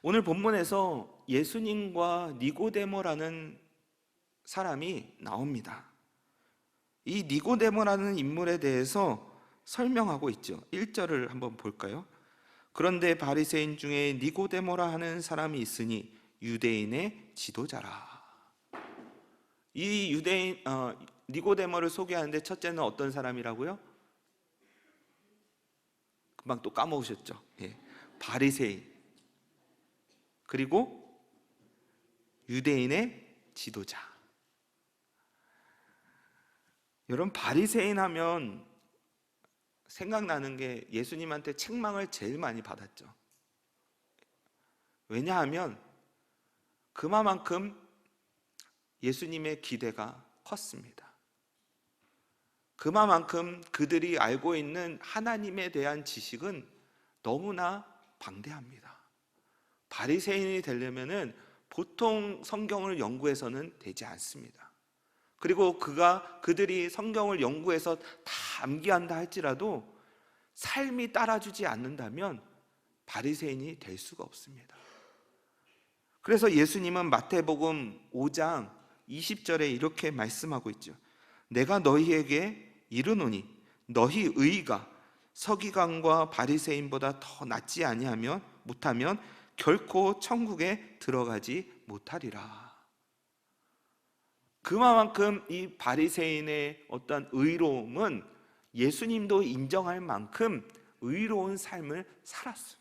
오늘 본문에서 예수님과 니고데모라는 사람이 나옵니다. 이 니고데모라는 인물에 대해서 설명하고 있죠. 1절을 한번 볼까요? 그런데 바리새인 중에 니고데모라 하는 사람이 있으니 유대인의 지도자라. 이 니고데모를 소개하는데 첫째는 어떤 사람이라고요? 금방 또 까먹으셨죠? 바리새인, 그리고 유대인의 지도자. 여러분, 바리새인 하면 생각나는 게 예수님한테 책망을 제일 많이 받았죠. 왜냐하면 그만큼 예수님의 기대가 컸습니다. 그만큼 그들이 알고 있는 하나님에 대한 지식은 너무나 방대합니다. 바리새인이 되려면은 보통 성경을 연구해서는 되지 않습니다. 그리고 그들이 성경을 연구해서 다 암기한다 할지라도 삶이 따라주지 않는다면 바리새인이 될 수가 없습니다. 그래서 예수님은 마태복음 5장 20절에 이렇게 말씀하고 있죠. 내가 너희에게 이르노니 너희 의가 서기관과 바리새인보다 더 낫지 아니하면 못하면 결코 천국에 들어가지 못하리라. 그만큼 이 바리새인의 어떤 의로움은 예수님도 인정할 만큼 의로운 삶을 살았어요.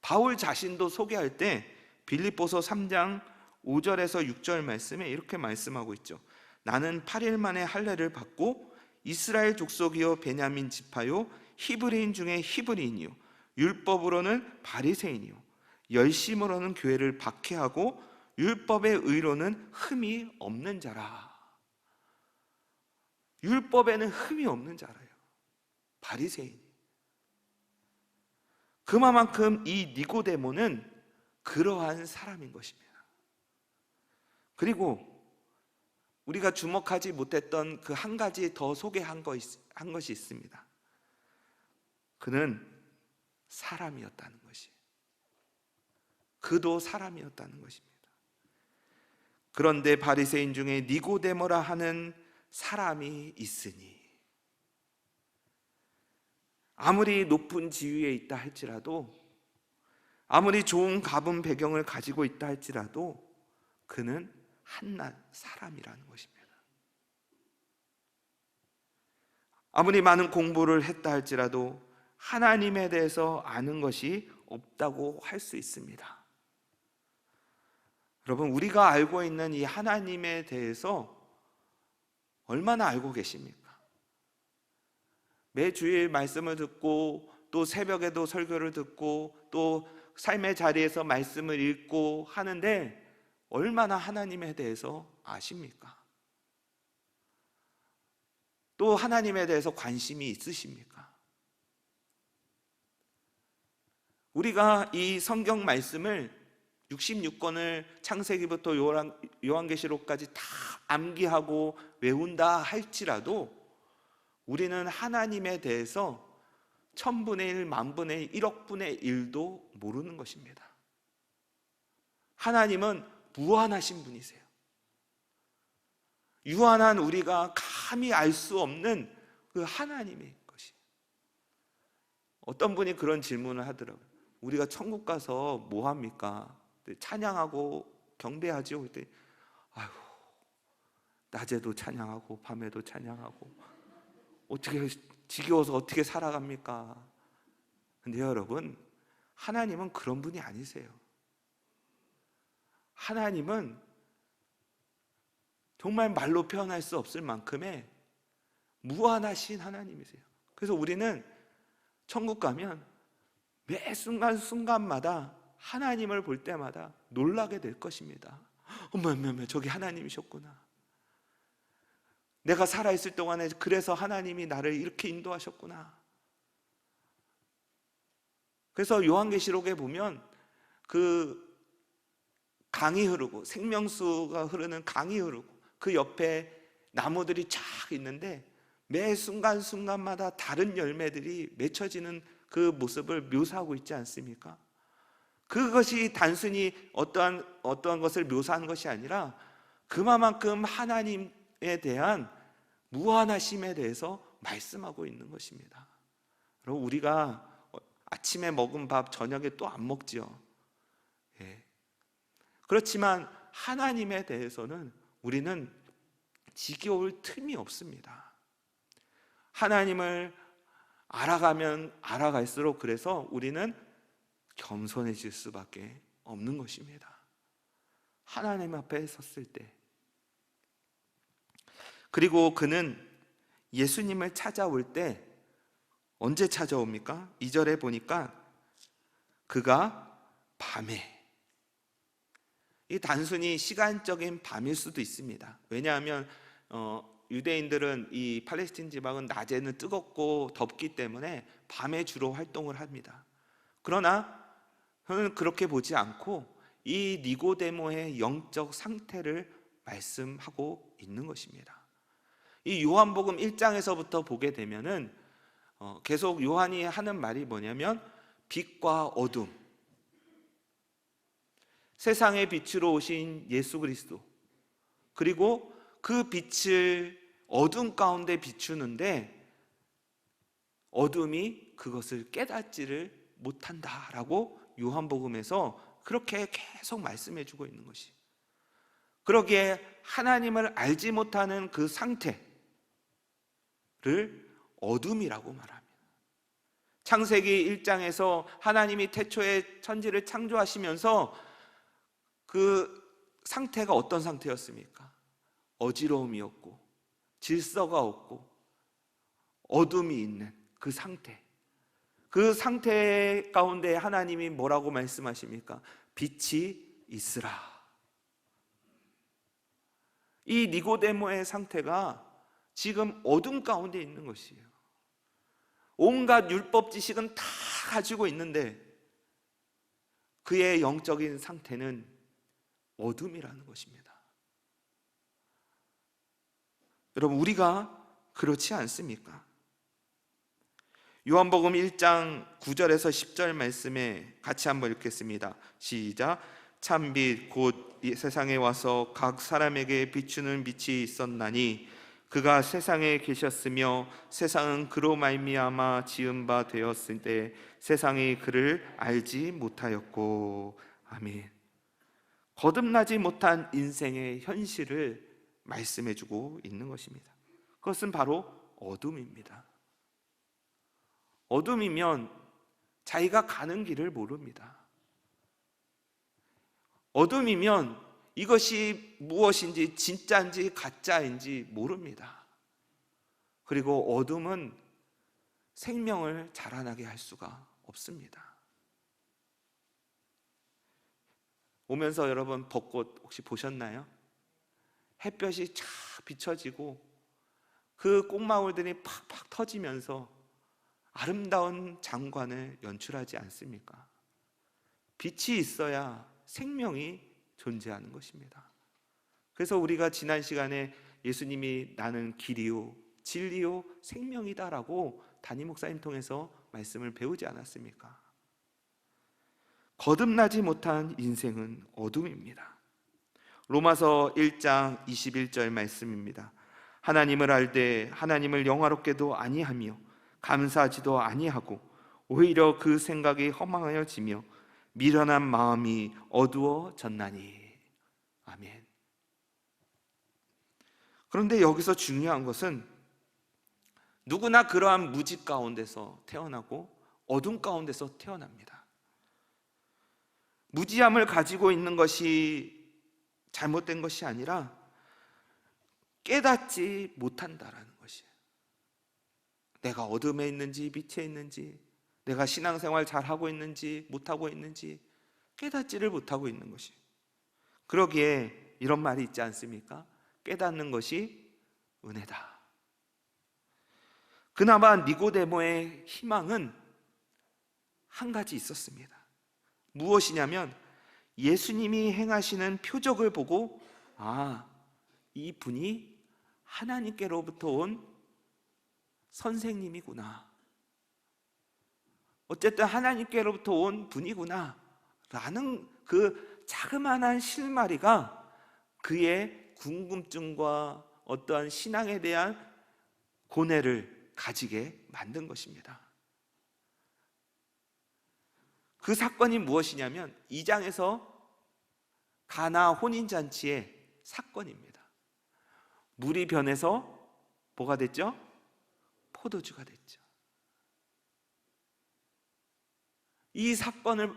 바울 자신도 소개할 때 빌립보서 3장 5절에서 6절 말씀에 이렇게 말씀하고 있죠. 나는 8일 만에 할례를 받고 이스라엘 족속이요 베냐민 지파요 히브리인 중에 히브리인이요 율법으로는 바리새인이요 열심으로는 교회를 박해하고 율법의 의로는 흠이 없는 자라. 율법에는 흠이 없는 자라요, 바리새인이. 그만큼 이 니고데모는 그러한 사람인 것입니다. 그리고 우리가 주목하지 못했던 그 한 가지 더 소개한 것이 있습니다. 그는 사람이었다는 것이. 그도 사람이었다는 것입니다. 그런데 바리새인 중에 니고데모라 하는 사람이 있으니, 아무리 높은 지위에 있다 할지라도, 아무리 좋은 가문 배경을 가지고 있다 할지라도 그는 한낱 사람이라는 것입니다. 아무리 많은 공부를 했다 할지라도 하나님에 대해서 아는 것이 없다고 할 수 있습니다. 여러분, 우리가 알고 있는 이 하나님에 대해서 얼마나 알고 계십니까? 매주일 말씀을 듣고 또 새벽에도 설교를 듣고 또 삶의 자리에서 말씀을 읽고 하는데 얼마나 하나님에 대해서 아십니까? 또 하나님에 대해서 관심이 있으십니까? 우리가 이 성경 말씀을 66권을 창세기부터 요한계시록까지 다 암기하고 외운다 할지라도 우리는 하나님에 대해서 1000분의 1, 10,000분의 1, 1억분의 1도 모르는 것입니다. 하나님은 무한하신 분이세요. 유한한 우리가 감히 알 수 없는 그 하나님의 것이. 어떤 분이 그런 질문을 하더라고요. 우리가 천국 가서 뭐 합니까? 찬양하고 경배하죠. 그때 아유, 낮에도 찬양하고 밤에도 찬양하고 어떻게 지겨워서 어떻게 살아갑니까? 근데 여러분, 하나님은 그런 분이 아니세요. 하나님은 정말 말로 표현할 수 없을 만큼의 무한하신 하나님이세요. 그래서 우리는 천국 가면 매 순간순간마다 하나님을 볼 때마다 놀라게 될 것입니다. 어머, 저기 하나님이셨구나. 내가 살아있을 동안에 그래서 하나님이 나를 이렇게 인도하셨구나. 그래서 요한계시록에 보면 그 강이 흐르고 생명수가 흐르는 강이 흐르고 그 옆에 나무들이 쫙 있는데 매 순간순간마다 다른 열매들이 맺혀지는 그 모습을 묘사하고 있지 않습니까? 그것이 단순히 어떠한 것을 묘사한 것이 아니라 그만큼 하나님에 대한 무한하심에 대해서 말씀하고 있는 것입니다. 그리고 우리가 아침에 먹은 밥 저녁에 또 안 먹지요. 예. 그렇지만 하나님에 대해서는 우리는 지겨울 틈이 없습니다. 하나님을 알아가면 알아갈수록 그래서 우리는 겸손해질 수밖에 없는 것입니다. 하나님 앞에 섰을 때. 그리고 그는 예수님을 찾아올 때 언제 찾아옵니까? 2절에 보니까 그가 밤에, 이 단순히 시간적인 밤일 수도 있습니다. 왜냐하면 유대인들은 이 팔레스틴 지방은 낮에는 뜨겁고 덥기 때문에 밤에 주로 활동을 합니다. 그러나 저는 그렇게 보지 않고 이 니고데모의 영적 상태를 말씀하고 있는 것입니다. 이 요한복음 1장에서부터 보게 되면은 계속 요한이 하는 말이 뭐냐면 빛과 어둠, 세상의 빛으로 오신 예수 그리스도, 그리고 그 빛을 어둠 가운데 비추는데 어둠이 그것을 깨닫지를 못한다라고 요한복음에서 그렇게 계속 말씀해 주고 있는 것이, 그러기에 하나님을 알지 못하는 그 상태를 어둠이라고 말합니다. 창세기 1장에서 하나님이 태초에 천지를 창조하시면서 그 상태가 어떤 상태였습니까? 어지러움이었고 질서가 없고 어둠이 있는 그 상태, 그 상태 가운데 하나님이 뭐라고 말씀하십니까? 빛이 있으라. 이 니고데모의 상태가 지금 어둠 가운데 있는 것이에요. 온갖 율법 지식은 다 가지고 있는데 그의 영적인 상태는 어둠이라는 것입니다. 여러분, 우리가 그렇지 않습니까? 요한복음 1장 9절에서 10절 말씀에 같이 한번 읽겠습니다. 시작. 참빛 곧 세상에 와서 각 사람에게 비추는 빛이 있었나니 그가 세상에 계셨으며 세상은 그로 말미암아 지은 바 되었을 때 세상이 그를 알지 못하였고. 아멘. 거듭나지 못한 인생의 현실을 말씀해주고 있는 것입니다. 그것은 바로 어둠입니다. 어둠이면 자기가 가는 길을 모릅니다. 어둠이면 이것이 무엇인지 진짜인지 가짜인지 모릅니다. 그리고 어둠은 생명을 자라나게 할 수가 없습니다. 오면서 여러분 벚꽃 혹시 보셨나요? 햇볕이 쫙 비춰지고 그 꽃망울들이 팍팍 터지면서 아름다운 장관을 연출하지 않습니까? 빛이 있어야 생명이 존재하는 것입니다. 그래서 우리가 지난 시간에 예수님이 나는 길이요 진리요 생명이다라고 담임 목사님 통해서 말씀을 배우지 않았습니까? 거듭나지 못한 인생은 어둠입니다. 로마서 1장 21절 말씀입니다. 하나님을 알되 하나님을 영화롭게도 아니하며 감사하지도 아니하고 오히려 그 생각이 허망하여지며 미련한 마음이 어두워졌나니. 아멘. 그런데 여기서 중요한 것은 누구나 그러한 무지 가운데서 태어나고 어둠 가운데서 태어납니다. 무지함을 가지고 있는 것이 잘못된 것이 아니라 깨닫지 못한다라는 것이에요. 내가 어둠에 있는지 빛에 있는지, 내가 신앙생활 잘하고 있는지 못하고 있는지 깨닫지를 못하고 있는 것이에요. 그러기에 이런 말이 있지 않습니까? 깨닫는 것이 은혜다. 그나마 니고데모의 희망은 한 가지 있었습니다. 무엇이냐면 예수님이 행하시는 표적을 보고 이 분이 하나님께로부터 온 선생님이구나, 어쨌든 하나님께로부터 온 분이구나 라는 그 자그마한 실마리가 그의 궁금증과 어떠한 신앙에 대한 고뇌를 가지게 만든 것입니다. 그 사건이 무엇이냐면 2장에서 가나 혼인잔치의 사건입니다. 물이 변해서 뭐가 됐죠? 포도주가 됐죠. 이 사건을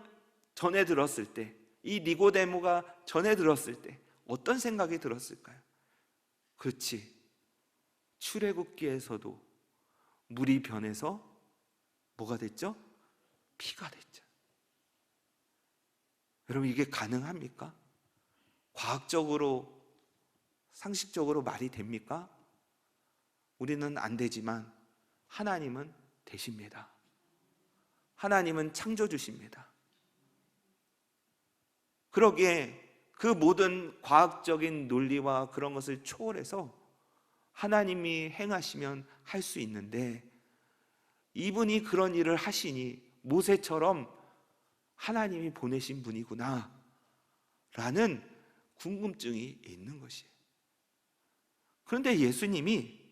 전해 들었을 때, 이 니고데모가 전해 들었을 때 어떤 생각이 들었을까요? 그렇지, 출애굽기에서도 물이 변해서 뭐가 됐죠? 피가 됐죠. 여러분, 이게 가능합니까? 과학적으로, 상식적으로 말이 됩니까? 우리는 안 되지만 하나님은 되십니다. 하나님은 창조주십니다. 그러기에 그 모든 과학적인 논리와 그런 것을 초월해서 하나님이 행하시면 할 수 있는데, 이분이 그런 일을 하시니 모세처럼 하나님이 보내신 분이구나 라는 궁금증이 있는 것이에요. 그런데 예수님이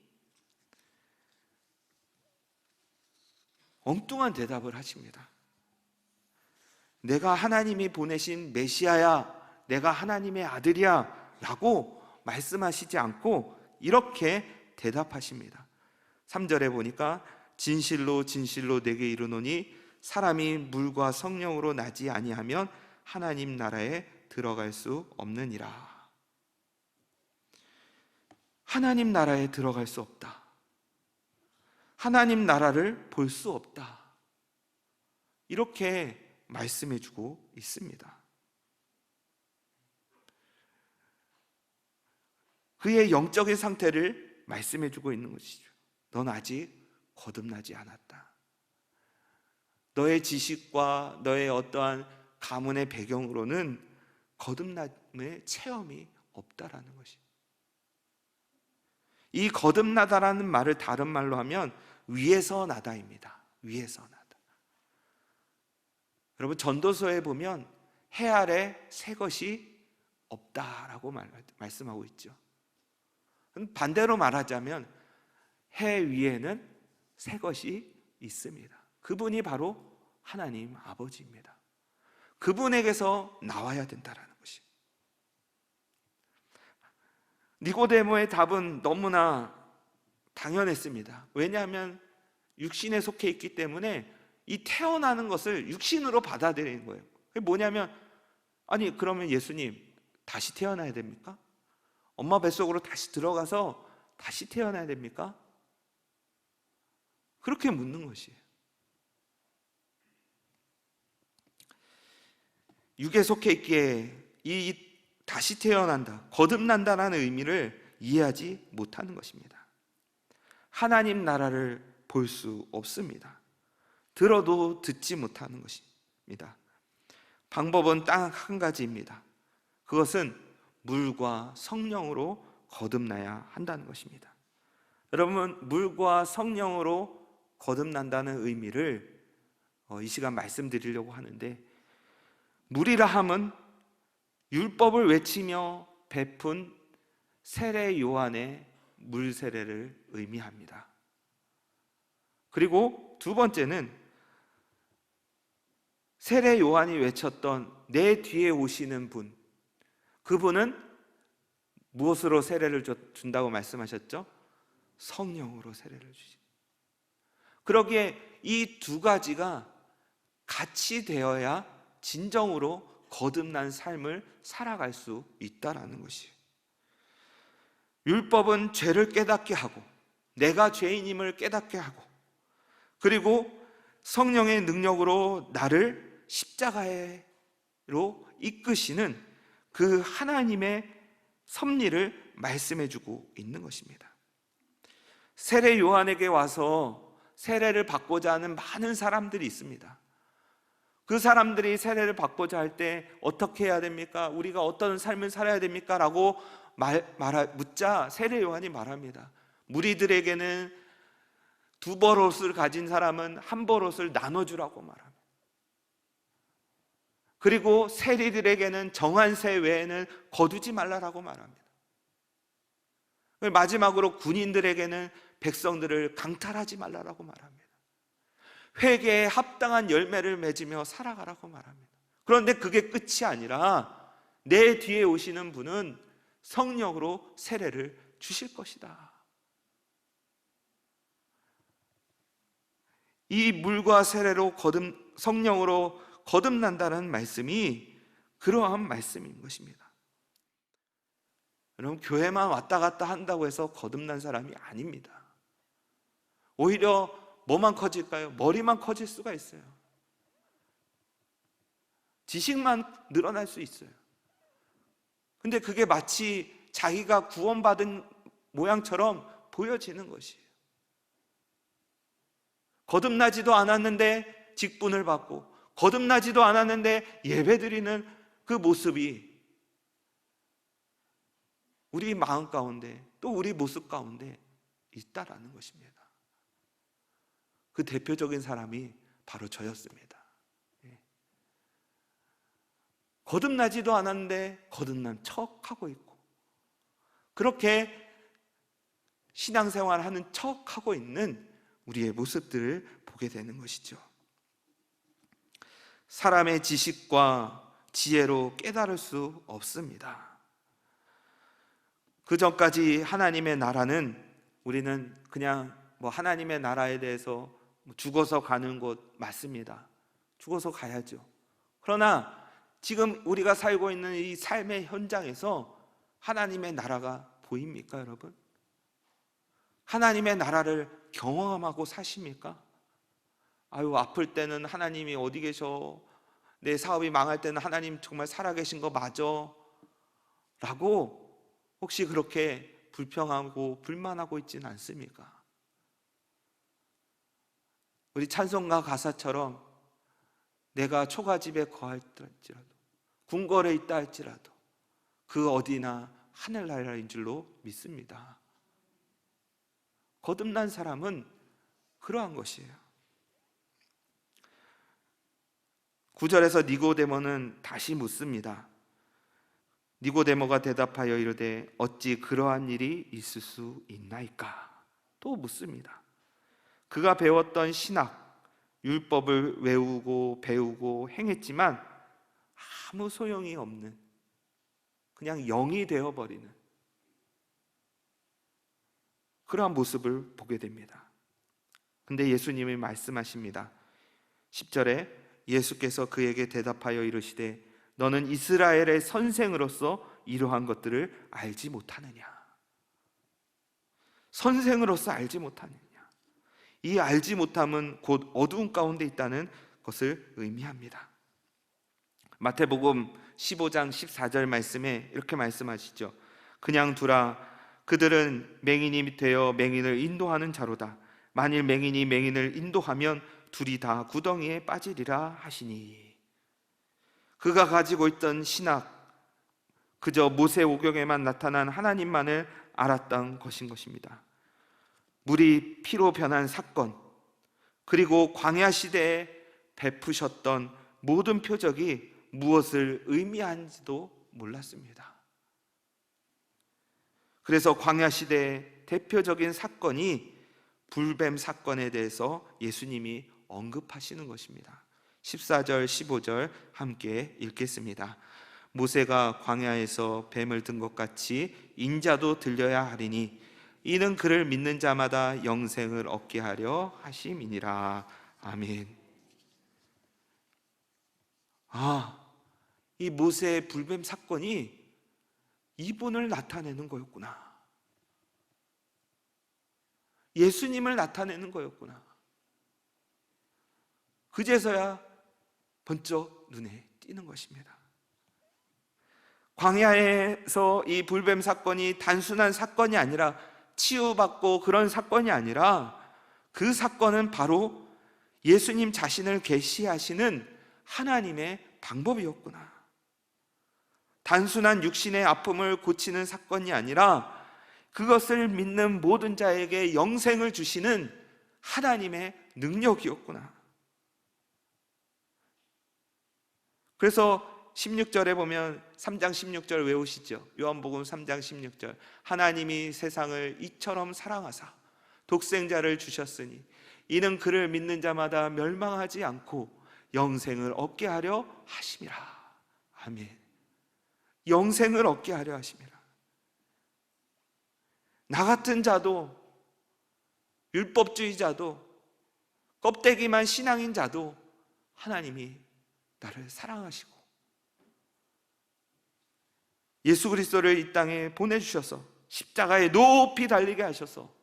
엉뚱한 대답을 하십니다. 내가 하나님이 보내신 메시아야, 내가 하나님의 아들이야 라고 말씀하시지 않고 이렇게 대답하십니다. 3절에 보니까 진실로 진실로 내게 이르노니 사람이 물과 성령으로 나지 아니하면 하나님 나라에 들어갈 수 없느니라. 하나님 나라에 들어갈 수 없다. 하나님 나라를 볼 수 없다. 이렇게 말씀해 주고 있습니다. 그의 영적인 상태를 말씀해 주고 있는 것이죠. 넌 아직 거듭나지 않았다. 너의 지식과 너의 어떠한 가문의 배경으로는 거듭남의 체험이 없다라는 것이. 이 거듭나다라는 말을 다른 말로 하면 위에서 나다입니다. 위에서 나다. 여러분, 전도서에 보면 해 아래 새 것이 없다라고 말씀하고 있죠. 반대로 말하자면 해 위에는 새 것이 있습니다. 그분이 바로 하나님 아버지입니다. 그분에게서 나와야 된다라는 것이. 니고데모의 답은 너무나 당연했습니다. 왜냐하면 육신에 속해 있기 때문에 이 태어나는 것을 육신으로 받아들이는 거예요. 그게 뭐냐면, 아니 그러면 예수님 다시 태어나야 됩니까? 엄마 뱃속으로 다시 들어가서 다시 태어나야 됩니까? 그렇게 묻는 것이에요. 육에 속해 있기에 이 다시 태어난다, 거듭난다라는 의미를 이해하지 못하는 것입니다. 하나님 나라를 볼 수 없습니다. 들어도 듣지 못하는 것입니다. 방법은 딱 한 가지입니다. 그것은 물과 성령으로 거듭나야 한다는 것입니다. 여러분, 물과 성령으로 거듭난다는 의미를 이 시간 말씀드리려고 하는데, 물이라 함은 율법을 외치며 베푼 세례 요한의 물 세례를 의미합니다. 그리고 두 번째는 세례 요한이 외쳤던 내 뒤에 오시는 분, 그분은 무엇으로 세례를 준다고 말씀하셨죠? 성령으로 세례를 주시. 그러기에 이 두 가지가 같이 되어야 진정으로 거듭난 삶을 살아갈 수 있다라는 것이에요. 율법은 죄를 깨닫게 하고 내가 죄인임을 깨닫게 하고, 그리고 성령의 능력으로 나를 십자가로 이끄시는 그 하나님의 섭리를 말씀해주고 있는 것입니다. 세례 요한에게 와서 세례를 받고자 하는 많은 사람들이 있습니다. 그 사람들이 세례를 받고자 할 때 어떻게 해야 됩니까? 우리가 어떤 삶을 살아야 됩니까? 라고 묻자 세례 요한이 말합니다. 무리들에게는 2벌옷을 가진 사람은 1벌옷을 나눠주라고 말합니다. 그리고 세리들에게는 정한 새 외에는 거두지 말라라고 말합니다. 마지막으로 군인들에게는 백성들을 강탈하지 말라라고 말합니다. 회개에 합당한 열매를 맺으며 살아가라고 말합니다. 그런데 그게 끝이 아니라 내 뒤에 오시는 분은 성령으로 세례를 주실 것이다. 이 물과 세례로 성령으로 거듭난다는 말씀이 그러한 말씀인 것입니다. 여러분, 교회만 왔다 갔다 한다고 해서 거듭난 사람이 아닙니다. 오히려 뭐만 커질까요? 머리만 커질 수가 있어요. 지식만 늘어날 수 있어요. 근데 그게 마치 자기가 구원받은 모양처럼 보여지는 것이에요. 거듭나지도 않았는데 직분을 받고, 거듭나지도 않았는데 예배드리는 그 모습이 우리 마음 가운데, 또 우리 모습 가운데 있다라는 것입니다. 그 대표적인 사람이 바로 저였습니다. 거듭나지도 않았는데 거듭난 척하고 있고, 그렇게 신앙생활하는 척하고 있는 우리의 모습들을 보게 되는 것이죠. 사람의 지식과 지혜로 깨달을 수 없습니다. 그 전까지 하나님의 나라는, 우리는 그냥 하나님의 나라에 대해서 죽어서 가는 곳 맞습니다. 죽어서 가야죠. 그러나 지금 우리가 살고 있는 이 삶의 현장에서 하나님의 나라가 보입니까, 여러분? 하나님의 나라를 경험하고 사십니까? 아유, 아플 때는 하나님이 어디 계셔? 내 사업이 망할 때는 하나님 정말 살아계신 거 맞아? 라고 혹시 그렇게 불평하고 불만하고 있지는 않습니까? 우리 찬송가 가사처럼 내가 초가집에 거할지라도, 궁궐에 있다 할지라도 그 어디나 하늘나라인 줄로 믿습니다. 거듭난 사람은 그러한 것이에요. 9절에서 니고데모는 다시 묻습니다. 니고데모가 대답하여 이르되 어찌 그러한 일이 있을 수 있나이까? 또 묻습니다. 그가 배웠던 신학, 율법을 외우고 배우고 행했지만 아무 소용이 없는, 그냥 영이 되어버리는 그러한 모습을 보게 됩니다. 근데 예수님이 말씀하십니다. 10절에 예수께서 그에게 대답하여 이르시되 너는 이스라엘의 선생으로서 이러한 것들을 알지 못하느냐? 선생으로서 알지 못하느냐? 이 알지 못함은 곧 어두운 가운데 있다는 것을 의미합니다. 마태복음 15장 14절 말씀에 이렇게 말씀하시죠. 그냥 두라, 그들은 맹인이 되어 맹인을 인도하는 자로다. 만일 맹인이 맹인을 인도하면 둘이 다 구덩이에 빠지리라 하시니. 그가 가지고 있던 신학, 그저 모세오경에만 나타난 하나님만을 알았던 것인 것입니다. 물이 피로 변한 사건, 그리고 광야 시대에 베푸셨던 모든 표적이 무엇을 의미하는지도 몰랐습니다. 그래서 광야 시대의 대표적인 사건이 불뱀 사건에 대해서 예수님이 언급하시는 것입니다. 14절 15절 함께 읽겠습니다. 모세가 광야에서 뱀을 든 것 같이 인자도 들려야 하리니 이는 그를 믿는 자마다 영생을 얻게 하려 하심이니라. 아멘. 이 모세의 불뱀 사건이 이분을 나타내는 거였구나. 예수님을 나타내는 거였구나. 그제서야 번쩍 눈에 띄는 것입니다. 광야에서 이 불뱀 사건이 단순한 사건이 아니라, 치유받고 그런 사건이 아니라, 그 사건은 바로 예수님 자신을 계시하시는 하나님의 방법이었구나. 단순한 육신의 아픔을 고치는 사건이 아니라 그것을 믿는 모든 자에게 영생을 주시는 하나님의 능력이었구나. 그래서 16절에 보면 3장 16절 외우시죠? 요한복음 3장 16절. 하나님이 세상을 이처럼 사랑하사 독생자를 주셨으니 이는 그를 믿는 자마다 멸망하지 않고 영생을 얻게 하려 하심이라. 아멘. 영생을 얻게 하려 하심이라. 나 같은 자도, 율법주의자도, 껍데기만 신앙인 자도 하나님이 나를 사랑하시고 예수 그리스도를 이 땅에 보내주셔서 십자가에 높이 달리게 하셔서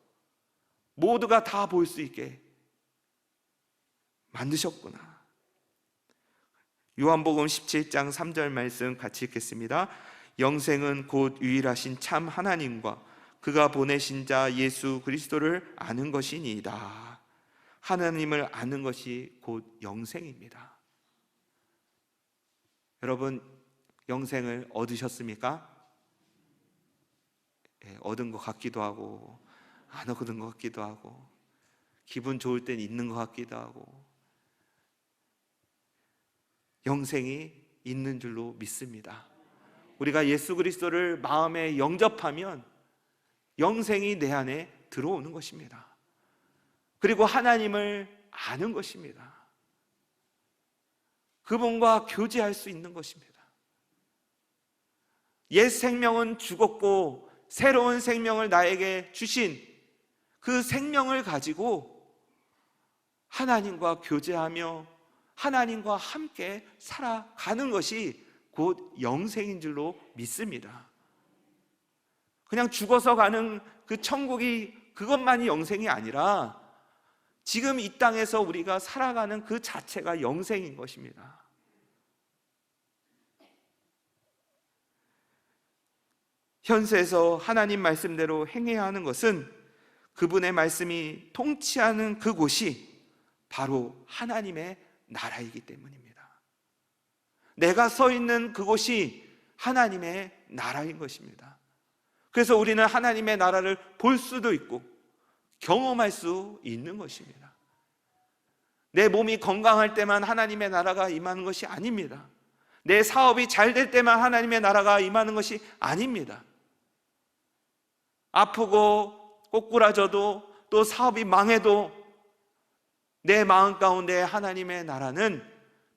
모두가 다 볼 수 있게 만드셨구나. 요한복음 17장 3절 말씀 같이 읽겠습니다. 영생은 곧 유일하신 참 하나님과 그가 보내신 자 예수 그리스도를 아는 것이니이다. 하나님을 아는 것이 곧 영생입니다. 여러분, 영생을 얻으셨습니까? 얻은 것 같기도 하고 안 얻은 것 같기도 하고 기분 좋을 땐 있는 것 같기도 하고 영생이 있는 줄로 믿습니다. 우리가 예수 그리스도를 마음에 영접하면 영생이 내 안에 들어오는 것입니다. 그리고 하나님을 아는 것입니다. 그분과 교제할 수 있는 것입니다. 옛 생명은 죽었고 새로운 생명을 나에게 주신 그 생명을 가지고 하나님과 교제하며 하나님과 함께 살아가는 것이 곧 영생인 줄로 믿습니다. 그냥 죽어서 가는 그 천국이 그것만이 영생이 아니라 지금 이 땅에서 우리가 살아가는 그 자체가 영생인 것입니다. 현세에서 하나님 말씀대로 행해야 하는 것은 그분의 말씀이 통치하는 그곳이 바로 하나님의 나라이기 때문입니다. 내가 서 있는 그곳이 하나님의 나라인 것입니다. 그래서 우리는 하나님의 나라를 볼 수도 있고 경험할 수 있는 것입니다. 내 몸이 건강할 때만 하나님의 나라가 임하는 것이 아닙니다. 내 사업이 잘 될 때만 하나님의 나라가 임하는 것이 아닙니다. 아프고 꼬꾸라져도 또 사업이 망해도 내 마음 가운데 하나님의 나라는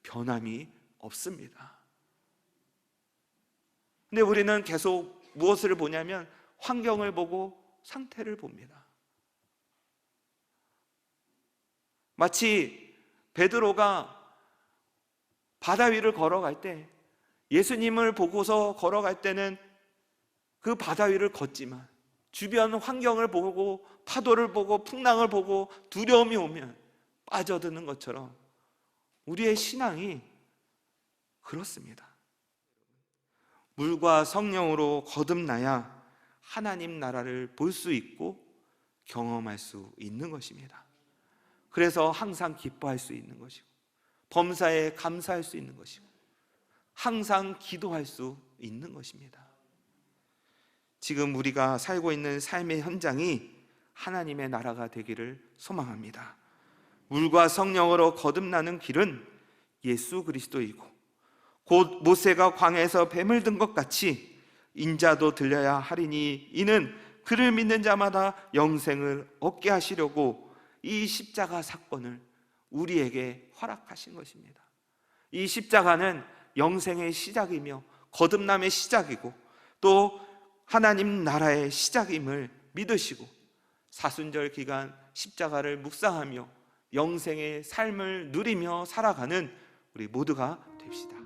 변함이 없습니다. 근데 우리는 계속 무엇을 보냐면 환경을 보고 상태를 봅니다. 마치 베드로가 바다 위를 걸어갈 때 예수님을 보고서 걸어갈 때는 그 바다 위를 걷지만 주변 환경을 보고 파도를 보고 풍랑을 보고 두려움이 오면 빠져드는 것처럼 우리의 신앙이 그렇습니다. 물과 성령으로 거듭나야 하나님 나라를 볼 수 있고 경험할 수 있는 것입니다. 그래서 항상 기뻐할 수 있는 것이고 범사에 감사할 수 있는 것이고 항상 기도할 수 있는 것입니다. 지금 우리가 살고 있는 삶의 현장이 하나님의 나라가 되기를 소망합니다. 물과 성령으로 거듭나는 길은 예수 그리스도이고 곧 모세가 광야에서 뱀을 든 것 같이 인자도 들려야 하리니 이는 그를 믿는 자마다 영생을 얻게 하시려고 이 십자가 사건을 우리에게 허락하신 것입니다. 이 십자가는 영생의 시작이며 거듭남의 시작이고 또 하나님 나라의 시작임을 믿으시고 사순절 기간 십자가를 묵상하며 영생의 삶을 누리며 살아가는 우리 모두가 됩시다.